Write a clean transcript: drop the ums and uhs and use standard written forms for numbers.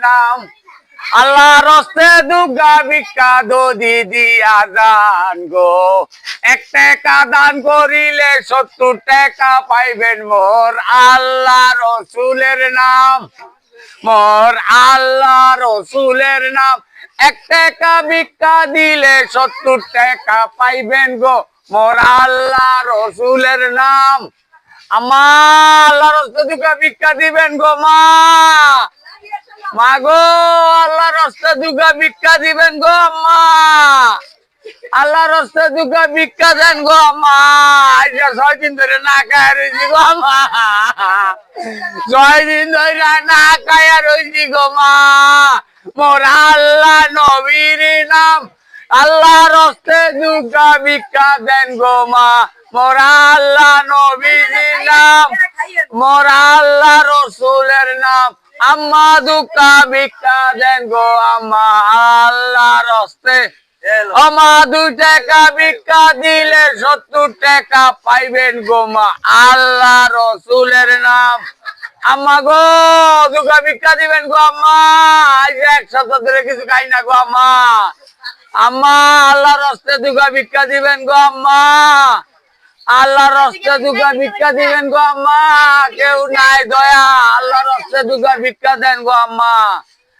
নাম আল্লাহর রাস্তে দুর্গা ভিক্ষা দিদি আজান গো 1 টাকা দান করিলে 70 টাকা পাইবেন মোর আল্লাহ রসুলের নাম মোর আল্লাহ রসুলের নাম 1 টাকা ভিক্ষা দিলে 70 টাকা পাইবেন গো মোর আল্লাহ রসুলের নাম আম্মা আল্লাহ রাস্তে দুর্গা ভিক্ষা দিবেন গো মা গো আল্লাহ রাস্তে দুর্গা ভিক্ষা দিবেন গো আম্মা আল্লাহ রাস্তে দুর্গা ভিক্ষা দেন গো আম্মা আজকে 6 দিন ধরে না খায় রইছি গো আম্মা 6 দিন ধরে না খায় রইছি গো মা মোর আল্লাহ নবীর নাম আল্লাহ রাস্তে দুর্গা ভিক্ষা দেন গো মা মোর আল্লাহ নবীর নাম মোর আল্লাহ রসুলের নাম আম্মা দুর্গা ভিক্ষা দেন গো আম্মা আল্লাহ রাস্তে আমা 2 টাকা ভিক্ষা দিলে 70 টাকা পাইবেন গো মা আল্লাহ রসুলের নাম আম্মা গো দুর্গা ভিক্ষা দিবেন গো আম্মা আজ 1 সপ্তাহ ধরে কিছু খাই না গো আম্মা আম্মা আল্লাহ রাস্তে দুর্গা ভিক্ষা দিবেন গো আম্মা আল্লাহ রাস্তে দুর্গা ভিক্ষা দিবেন গো আম্মা কেউ নাই দয়া আল্লাহ রাস্তে দুর্গা ভিক্ষা দেন গো আম্মা